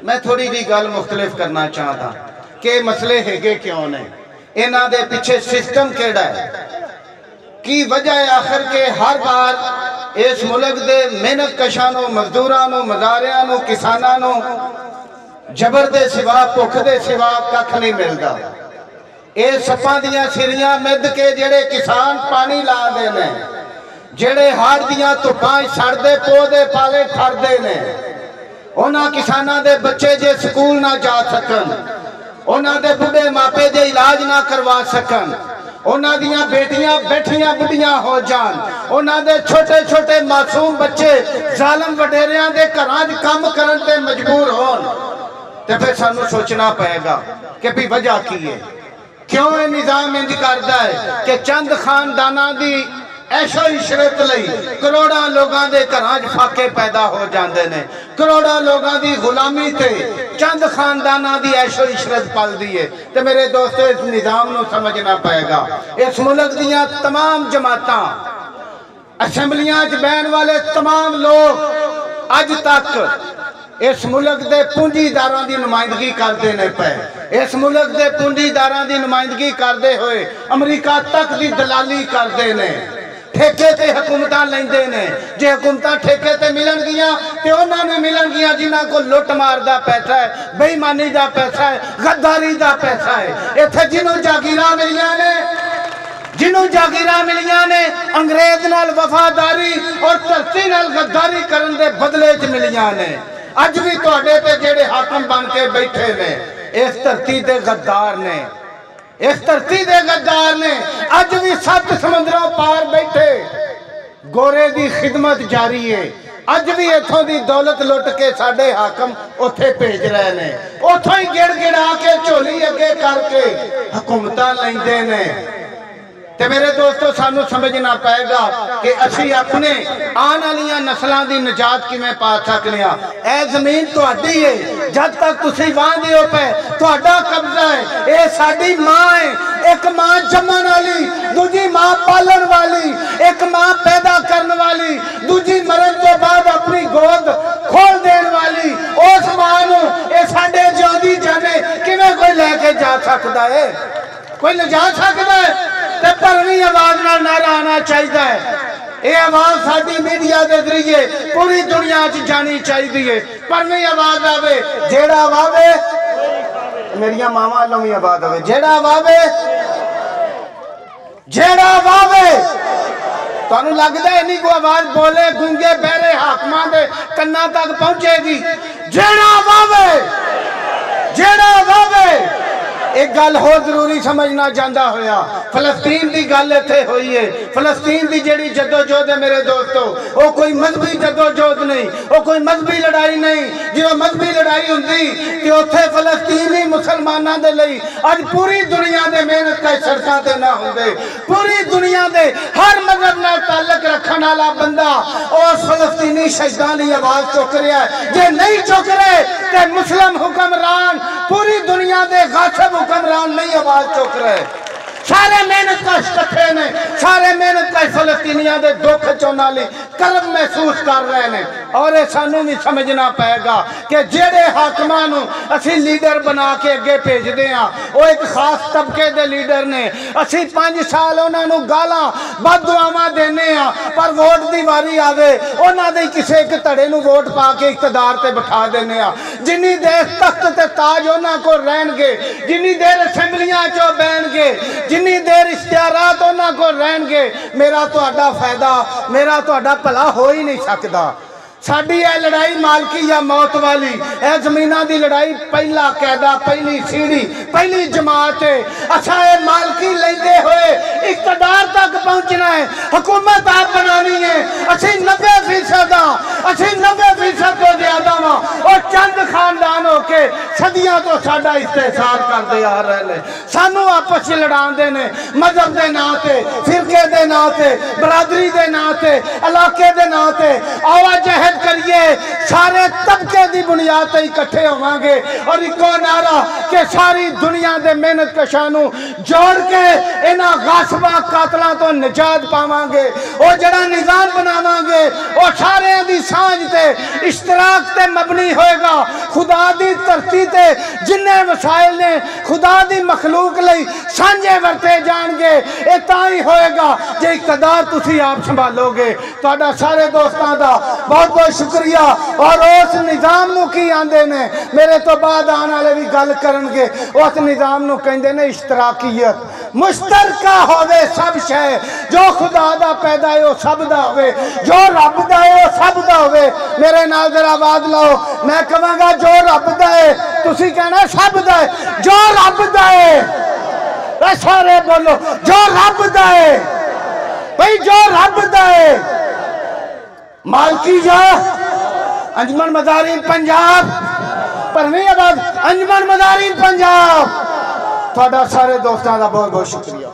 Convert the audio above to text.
मैं थोड़ी जी गल मुख्तलिफ करना चाहता कि मसले है क्यों ने, इन्हां दे पिछे सिस्टम केड़ा है, की वजह है आखिर के हर बार इस मुल्क दे मेहनत कशानों, मजदूरां, मजारियां, किसानां जबर दे सिवा, भुख दे सिवा कख नहीं मिलता। ये सप्पां दियां सिरियां मिद के जेड़े किसान पानी लाते ने, जेड़े हाड़ दियां धुप्पां सड़दे पौधे पाले ठरदे ने, उन्हां किसानां दे बच्चे जे स्कूल ना जा सकन, उन्हां दे बुढ़े मापे जे इलाज ना करवा सकन, उन्हां दियां बेटियां बैठियां बुढ़ियां हो जान, उन्हां दे छोटे छोटे मासूम बच्चे जालम वडेरियां दे घरां च काम करन ते मजबूर होन, ते फिर सानू सोचना पएगा कि भी वजह की है, क्यों ये निजाम इंज करदा है कि चंद खानदानां दी ऐशो इशरत लई करोड़ां लोगां दे घरां च फाके पैदा हो जांदे ने, करोड़ां लोगां दी गुलामी ते चंद खानदानां दी ऐशो इशरत पलदी है। ते मेरे दोस्तों, इस निजाम नूं समझना पएगा। इस मुल्क दियां तमाम जमातां, असैम्बलियां च बैठण वाले तमाम लोग अज तक इस मुल्क के पूंजीदारां की नुमाइंदगी करते ने पे, इस मुल्क के पूंजीदारां की नुमाइंदगी करते हुए अमरीका तक की दलाली करते ने, ठेके ते हुकूमत लेंदे ने। जे हुकूमत ठेके ते मिलणगियां ते उन्होंने मिलणगियां जिन्हां को लुट मार दा पैसा है, बेईमानी दा पैसा है, गद्दारी दा पैसा है। इत्थे जिन्हों जागीरां मिलियां ने, जिन्हों जागीरां मिलियां ने अंग्रेज नाल वफादारी और धरती नाल गद्दारी करन दे बदले च मिलियां ने। अज भी तुहाडे ते जेड़े हाकम बन के बैठे ने, इस धरती दे गद्दार ने, इस धरती दे गद्दार ने। अज भी 7 समुद्रों पार बैठे गोरे दी खिदमत जारी है। अज भी इथों दी दौलत लुट के साडे हाकम उथे भेज रहे ने, उथों ही गिड़ गिड़ा के झोली अगे करके हुकूमतां लैंदे ने। ते मेरे दोस्तों, सानू समझना पएगा कि असी अपने आने वाली नस्लों की निजात किवें पा सकते हैं। यह जमीन तुहाडी है, जब तक तुसी वाहंदे हो पे तुहाडा कब्जा है। ये साडी मां है, एक मां जम्मन वाली, दूजी मां पालन वाली, एक मां पैदा करने वाली, दूजी मरण तो बाद अपनी गोद खोल देने वाली। उस मां नूं ये साडे जिउंदी जाने किवें कोई लैके जा सकता है? कोई ले जा सकता है? भरवी आवाज नाल नारा आना चाहिए। ये आवाज साडी मीडिया के जरिए पूरी दुनिया च जानी चाहिए। भरवी आवाज आवे, जेड़ा वावे, मेरिया मावां वालों भी आवाज आवे, जेड़ा वावे, जेड़ा वावे। तुहानू लगदा है इन्नी को आवाज बोले गूंगे बहरे हाकमां दे कन्नां तक पहुंचेगी? जेड़ा वावे, जेड़ा वावे। एक गल हो जरूरी समझना चाहता होया, फलस्तीन की गल इत्थे हुई है। फलस्तीन की जिहड़ी जदोजहद है मेरे दोस्तों, वो कोई मजहबी जदोजहद नहीं, वो कोई मजहबी लड़ाई नहीं। जो मजहबी लड़ाई होंदी तो उत्थे फलस्तीनी मुसलमानों के लिए अज पूरी दुनिया के मेहनत का सड़कों से ना होंगे। पूरी दुनिया के हर मजहब नाल ताल्लुक रखने वाला बंदा उस फलस्तीनी शहीदां की आवाज चुक रहा है। जे नहीं चुक रहे तो मुस्लिम हुक्मरान पूरी दुनिया के गासिब हुक्मरान नहीं आवाज चुक रहे। सारे मेहनत का इकट्ठे ने, सारे मेहनत का फलस्तीनियों के दुख चौनाली कर्म महसूस कर रहे हैं। और ये सानू भी समझना पएगा कि जेड़े हाकमां नूं असीं लीडर बना के अगे भेजते हैं, वो एक खास तबके के लीडर ने। असीं 5 साल उन्हां नूं गालां बददुआवां देने आ, पर वोट की वारी आवे उन्हां दे किसी एक धड़े नूं वोट पा के इकतदार ते बिठा देने आ। जिन्नी देर तख्त ते ताज उन्हां कोल रहणगे, जिन्नी देर असैम्बलियां चों बैठणगे, जिन्नी देर इश्तिहारात उन्हां कोल रहणगे, मेरा तुहाडा फायदा, मेरा तुहाडा भला हो ही नहीं सकता। साडी यह लड़ाई मालकी या मौत वाली, यह जमीना की लड़ाई पहला कैदा, पहली सीढ़ी, पहली जमात है। अच्छा, ये मालकी लेंदे हुए इकतदार तक पहुंचना है, हुकूमत आप बनानी है। असी 90% असी 90% तो ज्यादा वा और चंद खानदान होके सदियों तो साडा इस्तेसार करते आ रहे हैं। सानू आपस में लड़ाते ने मजहब के नाम से, फिरके के नाम से, बरादरी के नाम से, इलाके के नाम से। आवाजहद करिए, सारे तबके की बुनियाद पर इकट्ठे होवांगे और इको नारा के सारी दुनिया के मेहनत कशां नूं जोड़ के इन्हां गासबा कातलों तो निजात पावांगे। वो जड़ा निज़ाम बनावांगे वो सारे दी सांझ ते इश्तराक ते मबनी होएगा। खुदा दी धरती ते जिन्ने वसाइल ने खुदा दी मखलूक लई सांझे वरते जाणगे। ये तां ही होएगा जे इक़्तिदार तुसी आप संभालोगे। तुहाडा सारे दोस्तां दा बहुत बहुत शुक्रिया। और उस निज़ाम नूं की आंदे ने, मेरे तो बाद आने वाले भी गल करनगे, उस निज़ाम नूं कहंदे ने इश्तराकीयत। मुश्तरका होवे सब शय, जो खुदा दा पैदा है वो सब दा होवे, जो रब दा है वो सब दा होवे। मेरे नाल जरा आवाज लाओ, मैं कहांगा जो रब दा है, तुसी कहना सब दा है। जो रब दा है, सारे बोलो जो रब दा है भाई, जो रब दा है। मालकी जा अंजुमन मदारिन पंजाब पर नहीं आवाज, अंजुमन मदारिन पंजाब। थोड़ा सारे दोस्तों का बहुत बहुत शुक्रिया।